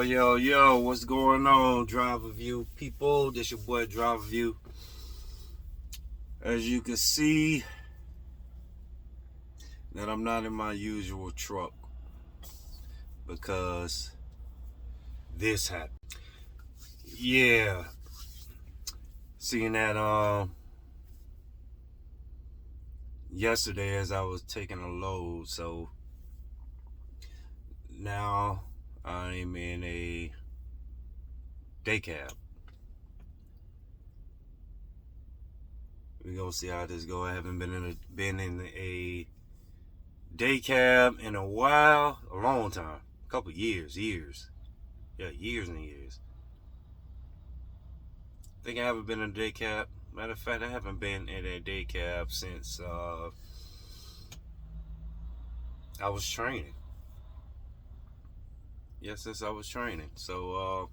Yo, what's going on, Driver View people? This your boy Driver View. As you can see, that I'm not in my usual truck because this happened. Yeah, seeing that yesterday as I was taking a load, so now I'm in a day cab. We gonna see how this go. I haven't been in a day cab in a while, a long time, a couple years, years and years. I think I haven't been in a day cab. Matter of fact, I haven't been in a day cab since I was training. Yeah, since I was training. So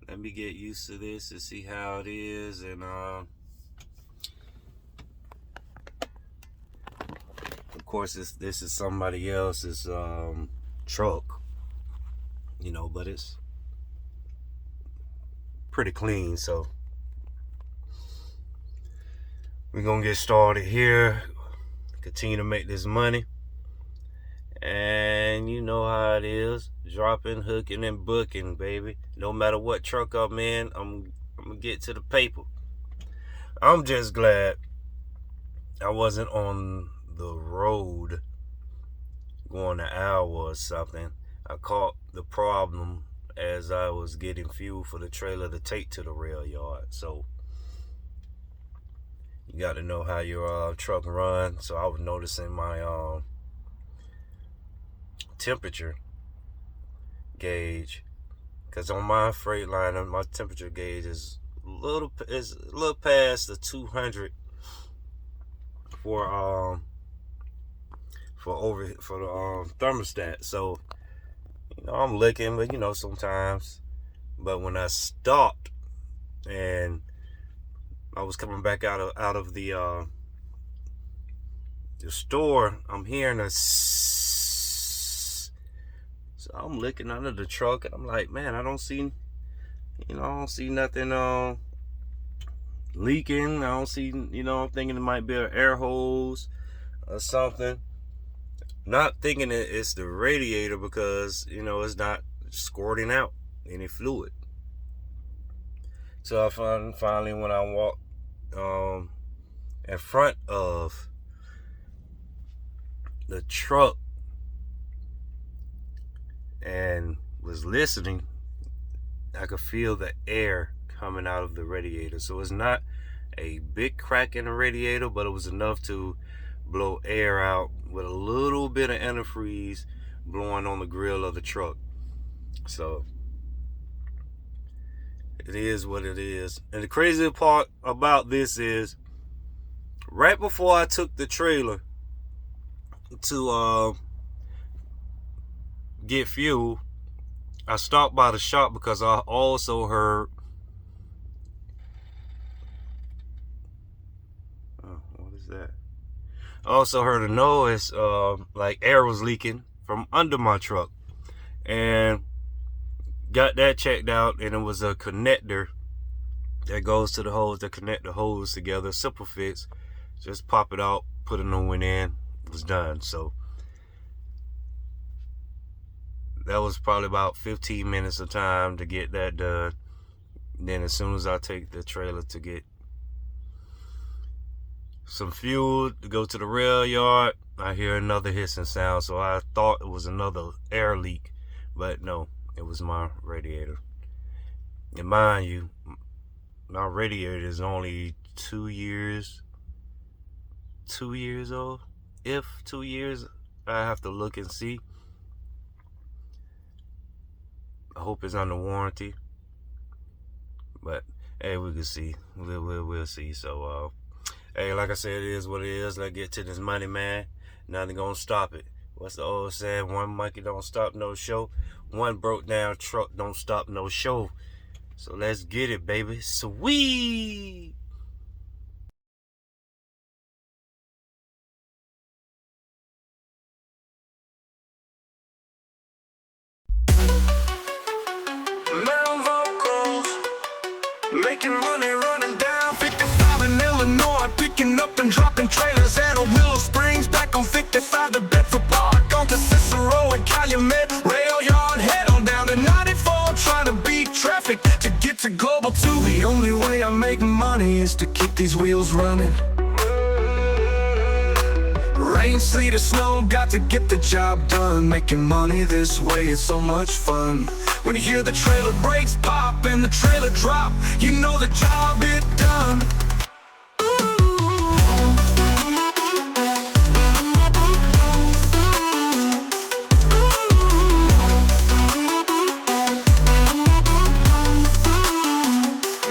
let me get used to this and see how it is. And of course, this is somebody else's truck, but it's pretty clean. So we're gonna get started here. Continue to make this money. And you know how it is, dropping, hooking, and booking, baby. No matter what truck I'm in, I'm gonna get to the paper. I'm just glad I wasn't on the road going an hour or something. I caught the problem as I was getting fuel for the trailer to take to the rail yard. So you got to know how your truck runs. So I was noticing my temperature gauge, because on my Freightliner my temperature gauge is a little past the 200 for the thermostat. So I'm looking, but sometimes. But when I stopped and I was coming back out of the store, I'm hearing a so I'm looking under the truck and I'm like, man, I don't see nothing leaking. I don't see, I'm thinking it might be an air hose or something. Not thinking it's the radiator because, it's not squirting out any fluid. So I finally, when I walked in front of the truck and was listening, I could feel the air coming out of the radiator. So it's not a big crack in the radiator, but it was enough to blow air out with a little bit of antifreeze blowing on the grill of the truck. So it is what it is. And the crazy part about this is, right before I took the trailer to get fuel, I stopped by the shop because I also heard what is that? I also heard a noise like air was leaking from under my truck, and got that checked out, and it was a connector that goes to the hose that connect the hose together. Simple fix. Just pop it out, put a new one in, it was done. So that was probably about 15 minutes of time to get that done. Then as soon as I take the trailer to get some fuel to go to the rail yard, I hear another hissing sound. So I thought it was another air leak, but no, it was my radiator. And mind you, my radiator is only 2 years old. If 2 years, I have to look and see. I hope it's under warranty, but hey, we can see. We'll see. So hey, like I said, it is what it is. Let's get to this money, man. Nothing gonna stop it. What's the old saying? One monkey don't stop no show. One broke down truck don't stop no show. So let's get it, baby. Sweet. Making money running down 55 in Illinois, picking up and dropping trailers at a Willow Springs. Back on 55 to Bedford Park, on to Cicero and Calumet Rail Yard. Head on down to 94, trying to beat traffic to get to Global 2. The only way I make money is to keep these wheels running. Rain, sleet, or snow, got to get the job done. Making money this way is so much fun. When you hear the trailer brakes pop and the trailer drop, you know the job is done.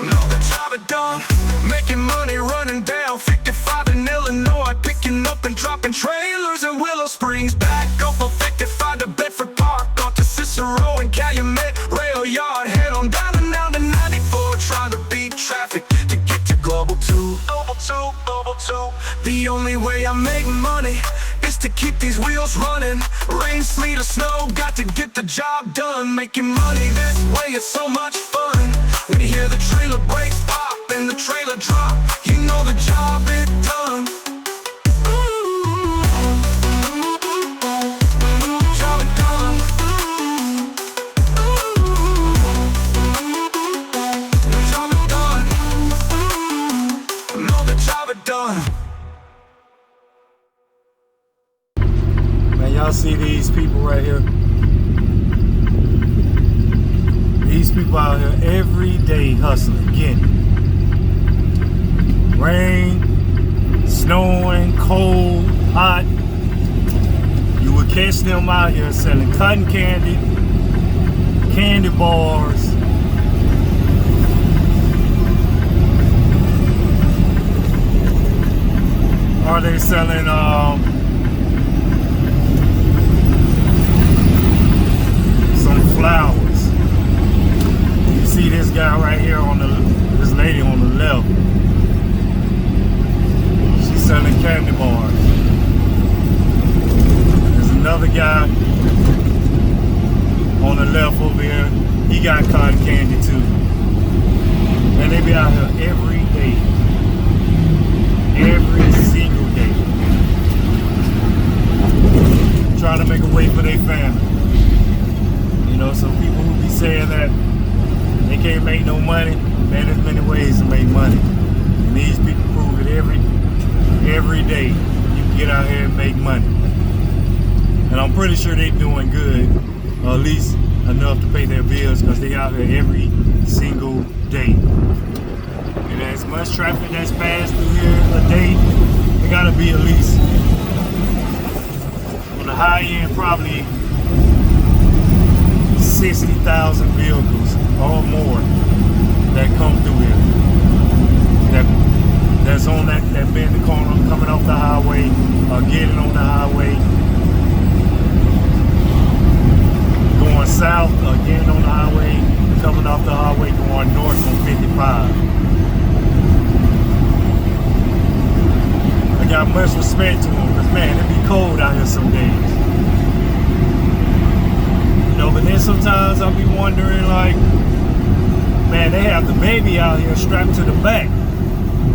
Know the job is done. Making money running down 55 in Illinois, picking up and dropping trailers in Willow Springs. Back up on 55 to Bedford Park, on to Cicero and Calumet Rail Yard. Head on down to 94, trying to beat traffic to get to Global 2. Global 2, Global 2. The only way I make money is to keep these wheels running. Rain, sleet, or snow, got to get the job done. Making money this way is so much fun. When you hear the trailer brakes pop and the trailer drop, you know the job is done. Job is done. Job is done. Know the job is done. Man, y'all see these people right here? These people out here every day hustling, getting it. Rain, snowing, cold, hot. You would catch them out here selling cotton candy, candy bars. Are they selling some flowers? You see this guy right here this lady on the left. She's selling candy bars. There's another guy on the left over here. He got cotton candy too. And they be out here every day. Every single day. Trying to make a way for their family. You know, so people who be saying that they can't make no money, man, there's many ways to make money. And these people prove it every day. You can get out here and make money. And I'm pretty sure they're doing good, or at least enough to pay their bills, because they out here every single day. And as much traffic that's passed through here a day, there gotta be at least, on the high end, probably 60,000 vehicles or more that come through here. That's on that bend the corner, coming off the highway, or getting on the highway, going south, or getting on the highway, coming off the highway, going north on 55. I got much respect to them, because man, it be cold out here some days. You know, but then sometimes I'll be wondering, like, man, they have the baby out here strapped to the back.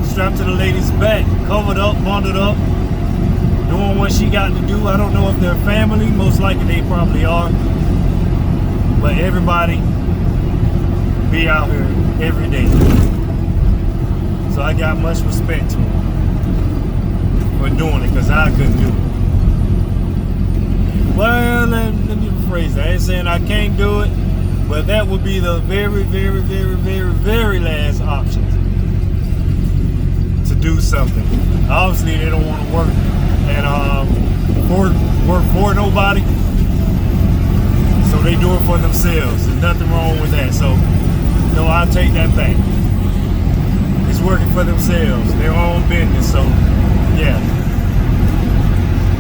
Strapped to the lady's back, covered up, bundled up, doing what she got to do. I don't know if they're family, most likely they probably are. But everybody be out here every day. So I got much respect to them for doing it, because I couldn't do it. Well, let me rephrase that. I ain't saying I can't do it, but that would be the very, very, very, very, very last option to do something. Obviously, they don't want to work and work for nobody, so they do it for themselves. There's nothing wrong with that. So, no, I'll take that back. It's working for themselves, their own business. So, yeah,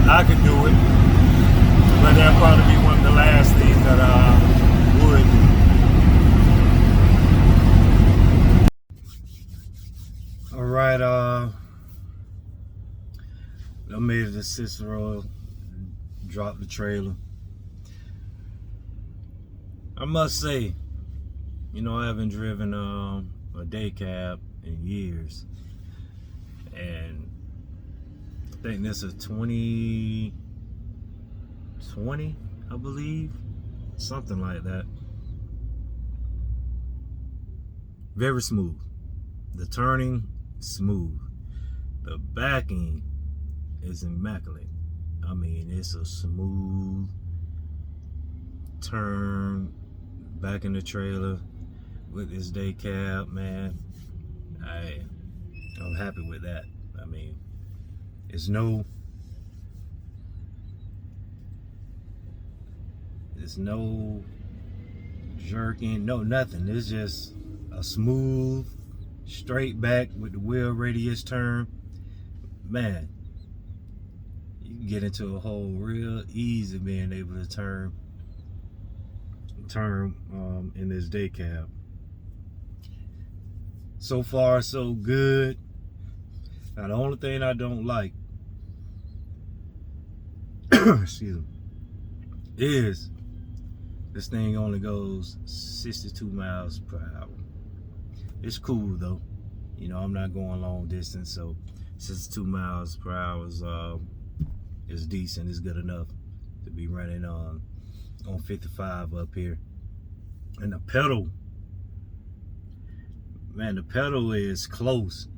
I could do it. But that'll probably be one of the last things that I would do. Alright, I made it to Cicero, dropped the trailer. I must say, you know, I haven't driven a a day cab in years. And I think this is 2020, I believe. Something like that. Very smooth. The turning, smooth. The backing is immaculate. I mean, it's a smooth turn back in the trailer with this day cab, man. I'm happy with that. I mean, it's no jerking, no nothing. It's just a smooth, straight back with the wheel radius turn. Man, you can get into a hole real easy being able to turn in this day cab. So far, so good. Now, the only thing I don't like, excuse me, is this thing only goes 62 miles per hour. It's cool though. You know, I'm not going long distance, so 62 miles per hour is decent. It's good enough to be running on 55 up here. And the pedal, man, the pedal is closer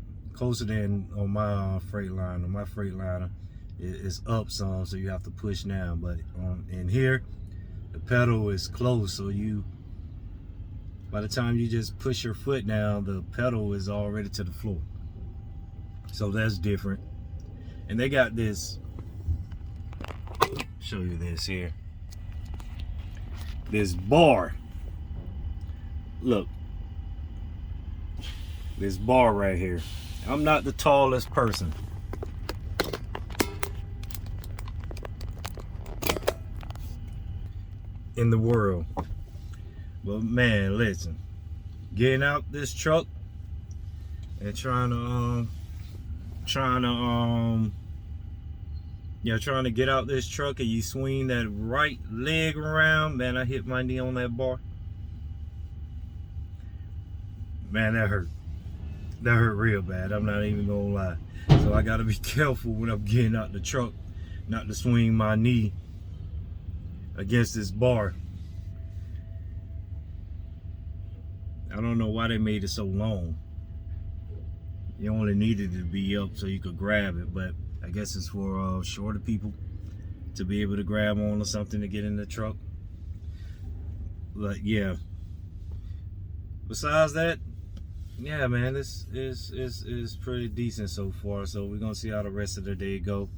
than on my Freightliner. My Freightliner is up some, so you have to push down. But in here, the pedal is close, so by the time you just push your foot down, the pedal is already to the floor. So that's different. And they got this, show you this here. This bar. Look. This bar right here. I'm not the tallest person. In the world. But man, listen. Getting out this truck and trying to get out this truck, and you swing that right leg around, man, I hit my knee on that bar. Man, that hurt. That hurt real bad. I'm not even gonna lie. So I gotta be careful when I'm getting out the truck, not to swing my knee against this bar. I don't know why they made it so long. You only needed it to be up so you could grab it, but I guess it's for shorter people to be able to grab on or something to get in the truck. But yeah. Besides that, yeah, man, this is pretty decent so far. So we're gonna see how the rest of the day go.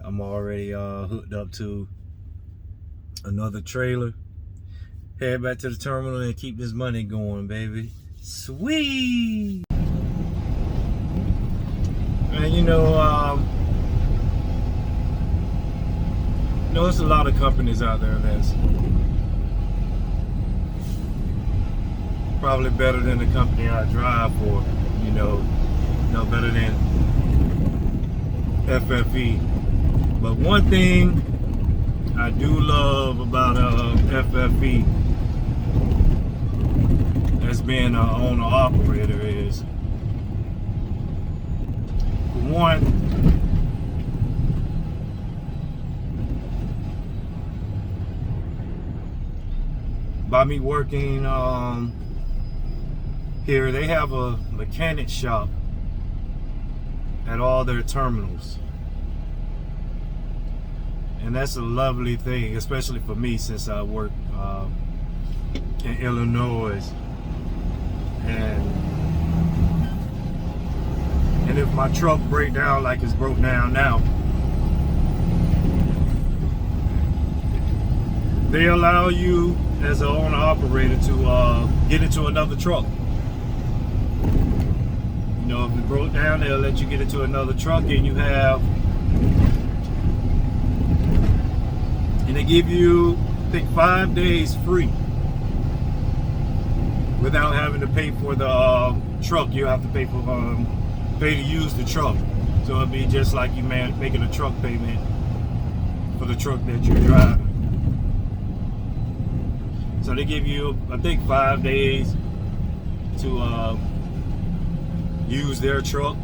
I'm already hooked up to another trailer. Head back to the terminal and keep this money going, baby. Sweet. And you know, there's a lot of companies out there that's probably better than the company I drive for, you know, better than FFE. But one thing I do love about FFE as being an owner operator is, one, by me working here, they have a mechanic shop at all their terminals. And that's a lovely thing, especially for me since I work in Illinois. And if my truck break down like it's broke down now, they allow you as an owner operator to get into another truck. You know, if it broke down, they'll let you get into another truck, and you have, and they give you, I think, 5 days free without having to pay for the truck. You have to pay to use the truck. So it'll be just like you making a truck payment for the truck that you're driving. So they give you, I think, 5 days to use their truck.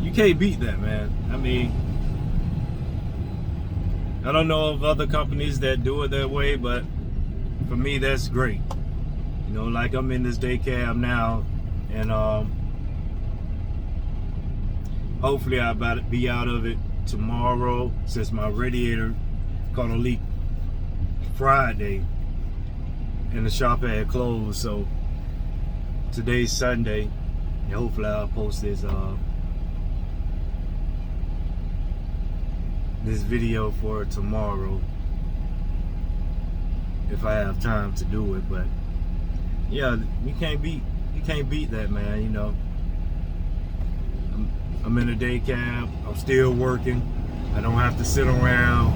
You can't beat that, man. I mean, I don't know of other companies that do it that way, but for me, that's great. You know, like I'm in this day cab now, and hopefully I'll be out of it tomorrow, since my radiator caught a leak Friday and the shop had closed. So today's Sunday, and hopefully I'll post this video for tomorrow if I have time to do it. But yeah, you can't beat that, man. You know, I'm in a day cab, I'm still working. I don't have to sit around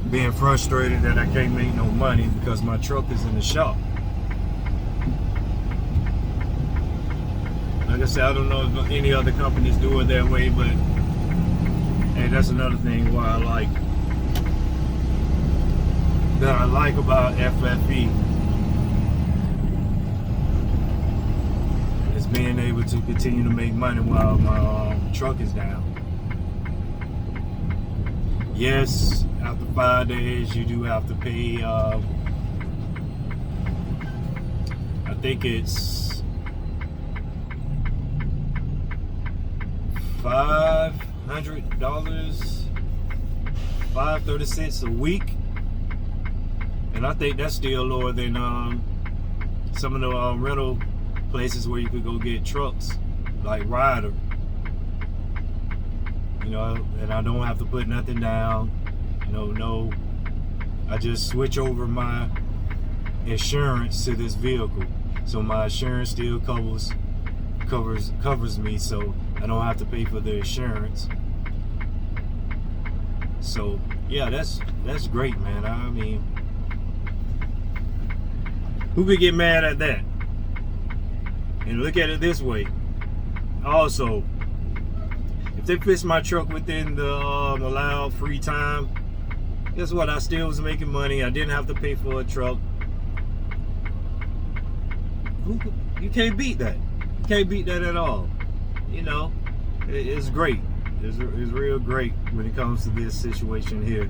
being frustrated that I can't make no money because my truck is in the shop. Like I said, I don't know if any other companies do it that way, but hey, that's another thing why I like about FFE is being able to continue to make money while my truck is down. Yes, after 5 days you do have to pay I think it's $500, $5.30 a week, and I think that's still lower than some of the rental places where you could go get trucks like Ryder. You know, and I don't have to put nothing down. No, I just switch over my insurance to this vehicle, so my insurance still covers me, so I don't have to pay for the insurance. So yeah, that's great, man. I mean, who could get mad at that? And look at it this way. Also, if they fix my truck within the allowed free time, guess what? I still was making money. I didn't have to pay for a truck. You can't beat that. You can't beat that at all. You know, it's great. It's real great when it comes to this situation here.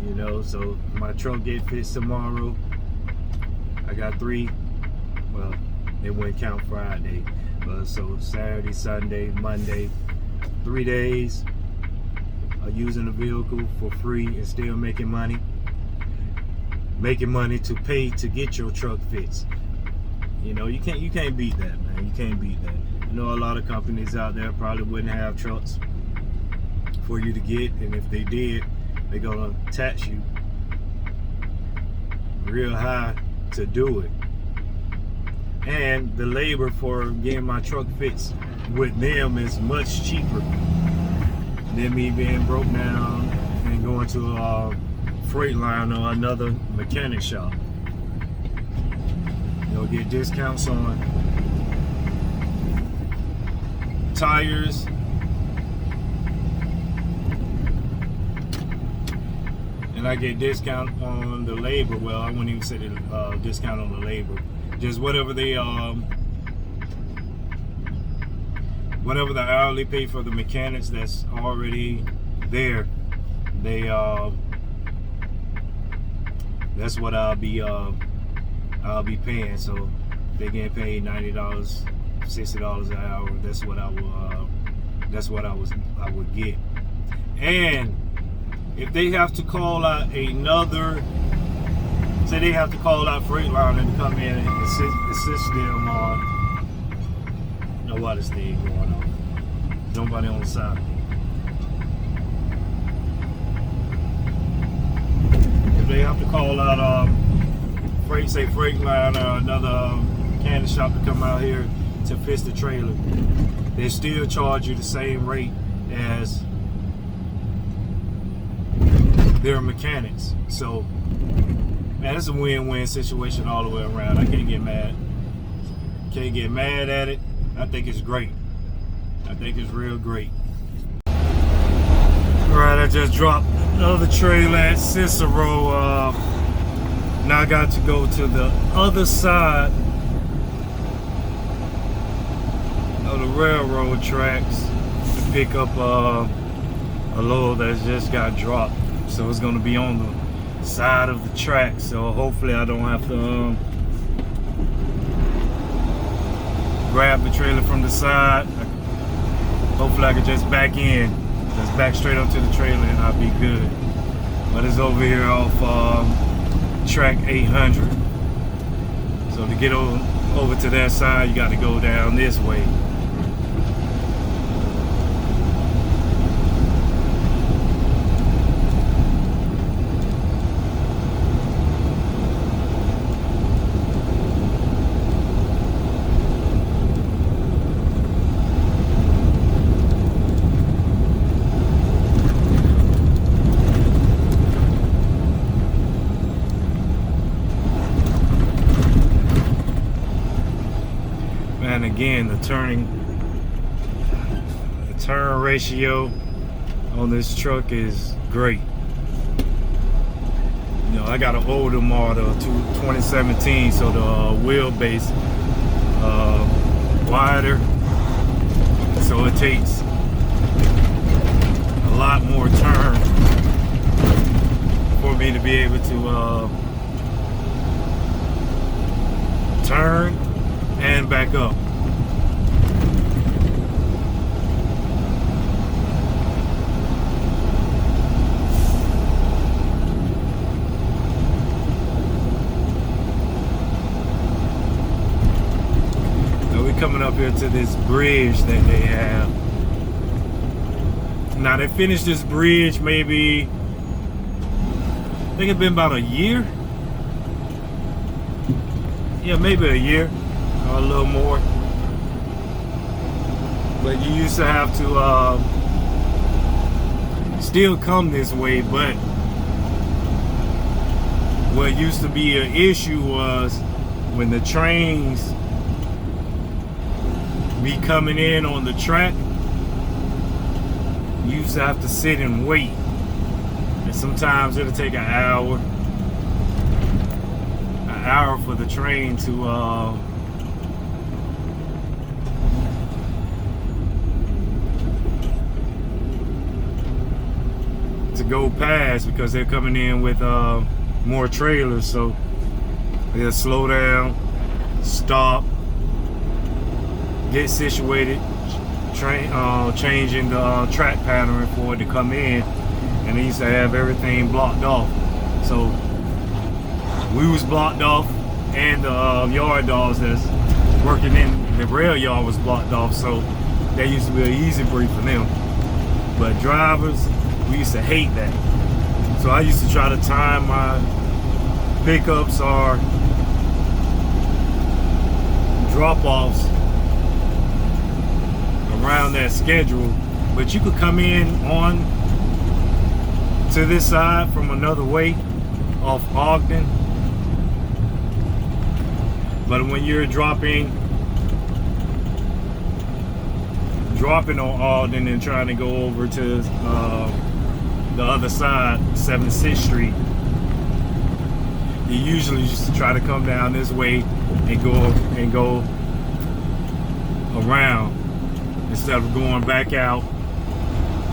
You know, so my truck get fixed tomorrow. I got 3. Well, it wouldn't count Friday. But so Saturday, Sunday, Monday, 3 days of using the vehicle for free and still making money. Making money to pay to get your truck fixed. You know, you can't beat that, man. You can't beat that. You know, a lot of companies out there probably wouldn't have trucks for you to get, and if they did, they're gonna tax you real high to do it. And the labor for getting my truck fixed with them is much cheaper than me being broke down and going to a Freightliner or another mechanic shop. You'll get discounts on tires, and I get discount on the labor. Well, I wouldn't even say the discount on the labor. Just whatever they whatever the hourly pay for the mechanics that's already there, they that's what I'll be paying. So if they get paid $90, $60 an hour, that's what I would get. And if they have to call out another, say they have to call out Freightliner to come in and assist them on, you know what this thing going on. Nobody on the side. If they have to call out Freightliner or another mechanic shop to come out here to fix the trailer, they still charge you the same rate as their mechanics. So man, it's a win-win situation all the way around. I can't get mad. Can't get mad at it. I think it's great. I think it's real great. Alright, I just dropped another trailer at Cicero. Now I got to go to the other side of the railroad tracks to pick up a load that's just got dropped. So it's gonna be on the side of the track. So hopefully I don't have to grab the trailer from the side. Hopefully I can just back straight up to the trailer and I'll be good. But it's over here off track 800. So to get over to that side, you got to go down this way. And again, the turn ratio on this truck is great. You know, I got an older model, 2017, so the wheelbase wider, so it takes a lot more turn for me to be able to turn and back up. Now we're coming up here to this bridge that they have. Now they finished this bridge maybe, I think it's been about a year. Yeah, maybe a year. A little more, but you used to have to still come this way. But what used to be an issue was when the trains be coming in on the track, you used to have to sit and wait, and sometimes it'll take an hour for the train to go past, because they're coming in with more trailers, so they'll slow down, stop, get situated, changing the track pattern for it to come in, and they used to have everything blocked off. So we was blocked off, and the yard dogs that's working in the rail yard was blocked off, so that used to be an easy break for them. But drivers, we used to hate that. So I used to try to time my pickups or drop-offs around that schedule. But you could come in on to this side from another way off Ogden. But when you're dropping on Ogden and trying to go over to the other side, 76th Street, you usually just try to come down this way and go around instead of going back out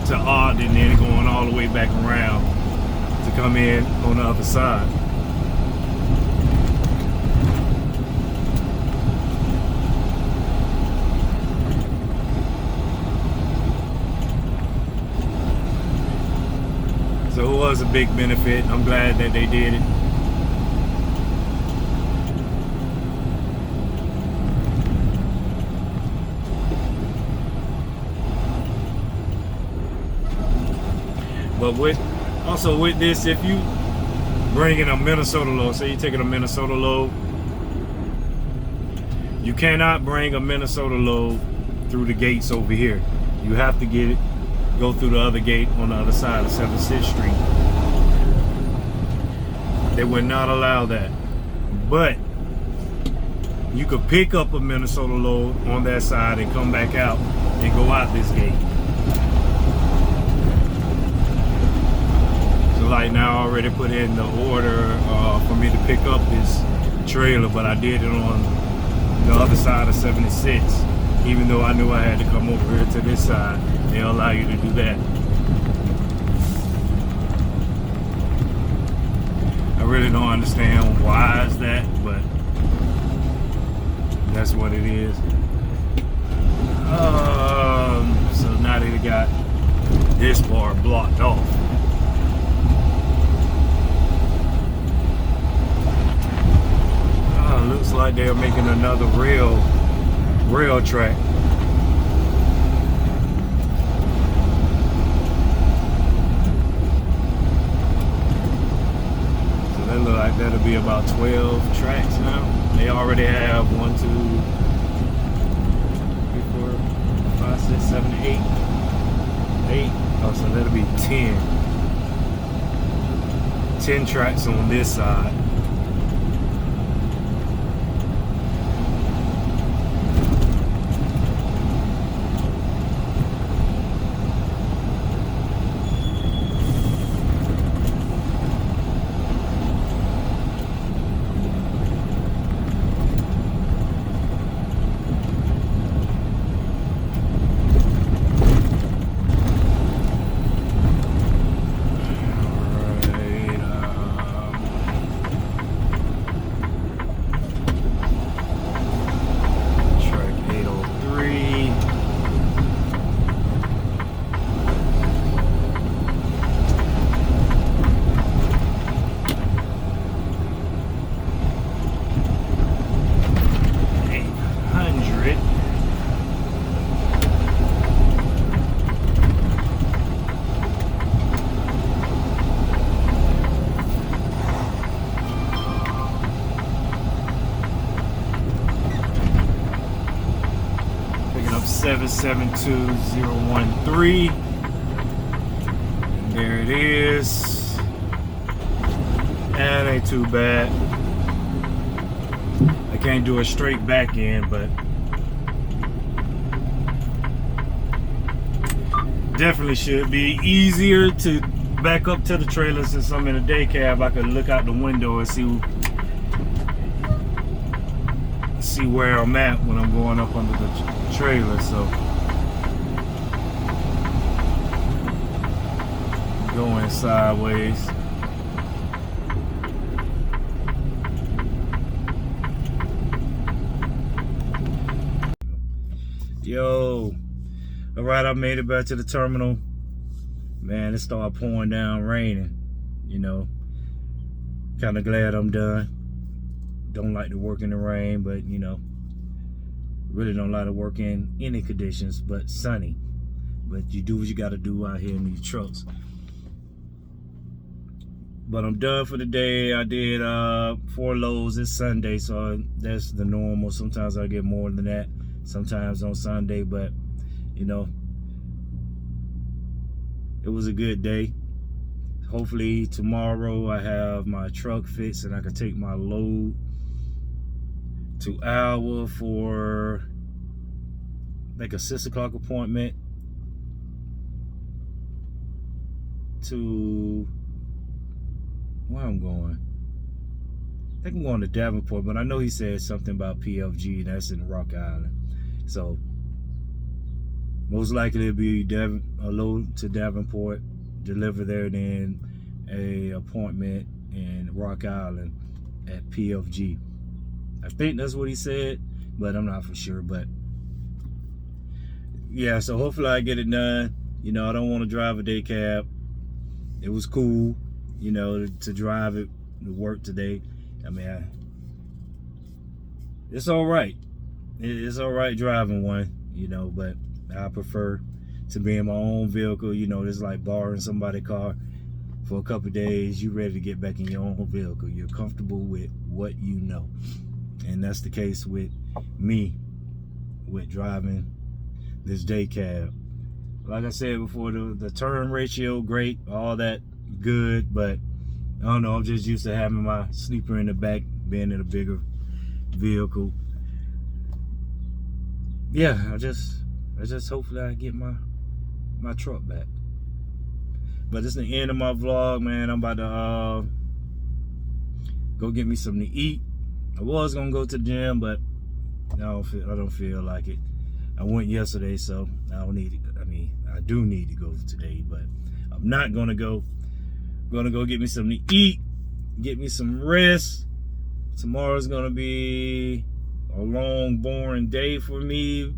to Ogden and then going all the way back around to come in on the other side. So it was a big benefit. I'm glad that they did it. But with this, if you bring in a Minnesota load, say you're taking a Minnesota load, you cannot bring a Minnesota load through the gates over here. You have to go through the other gate on the other side of 76th Street. They would not allow that. But you could pick up a Minnesota load on that side and come back out and go out this gate. So like now I already put in the order for me to pick up this trailer, but I did it on the other side of 76. Even though I knew I had to come over here to this side, they'll allow you to do that. I really don't understand why is that, but that's what it is. So now they got this bar blocked off. Looks like they're making another rail track. So that look like that'll be about 12 tracks now. They already have 1, 2, 3, 4, 5, 6, 7, 8. Oh, so that'll be 10. 10 tracks on this side. Picking up 772013. There it is. That ain't too bad. I can't do a straight back end, but definitely should be easier to back up to the trailer. Since I'm in a day cab, I can look out the window and see where I'm at when I'm going up under the trailer. So going sideways. Yo, all right, I made it back to the terminal. Man, it started pouring down, raining. You know, kind of glad I'm done. Don't like to work in the rain, but you know, really don't like to work in any conditions but sunny. But you do what you got to do out here in these trucks. But I'm done for the day. I did 4 loads this Sunday, so that's the normal. Sometimes I get more than that, sometimes on Sunday, but you know, it was a good day. Hopefully tomorrow I have my truck fixed and I can take my load to Iowa for like a 6 o'clock appointment to where I'm going. I think I'm going to Davenport, but I know he said something about PFG, that's in Rock Island. So most likely it'll be a load to Davenport, deliver there, then a appointment in Rock Island at PFG. I think that's what he said, but I'm not for sure. But yeah, so hopefully I get it done. You know, I don't want to drive a day cab. It was cool, you know, to drive it to work today. I mean, it's all right. It's all right driving one, you know, but I prefer to be in my own vehicle. You know, it's like borrowing somebody's car for a couple of days. You ready to get back in your own vehicle. You're comfortable with what you know. And that's the case with me with driving this day cab. Like I said before, the turn ratio, great, all that good, but I don't know, I'm just used to having my sleeper in the back, being in a bigger vehicle. Yeah, I just hopefully I get my truck back. But it's the end of my vlog, man. I'm about to go get me something to eat. I was gonna go to the gym, but I don't feel like it. I went yesterday, so I don't need it. I mean, I do need to go today, but I'm not gonna go. I'm gonna go get me something to eat, get me some rest. Tomorrow's gonna be a long, boring day for me.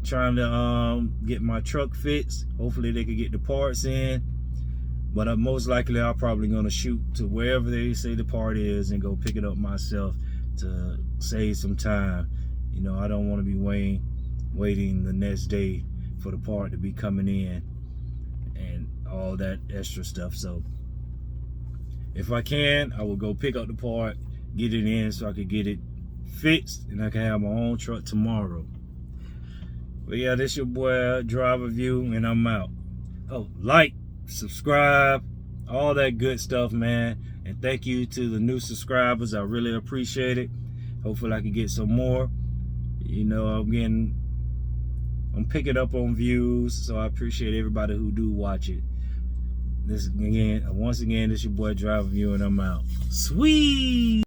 Trying to get my truck fixed. Hopefully they can get the parts in. But most likely I'm probably gonna shoot to wherever they say the part is and go pick it up myself to save some time. You know, I don't want to be waiting the next day for the part to be coming in and all that extra stuff. So if I can, I will go pick up the part, get it in so I could get it fixed and I can have my own truck tomorrow. But yeah, this your boy Driver View, and I'm out. Oh, like, subscribe, all that good stuff, man. And thank you to the new subscribers. I really appreciate it. Hopefully I can get some more. You know, I'm picking up on views, so I appreciate everybody who do watch it. Once again, this your boy Driver View, and I'm out. Sweet.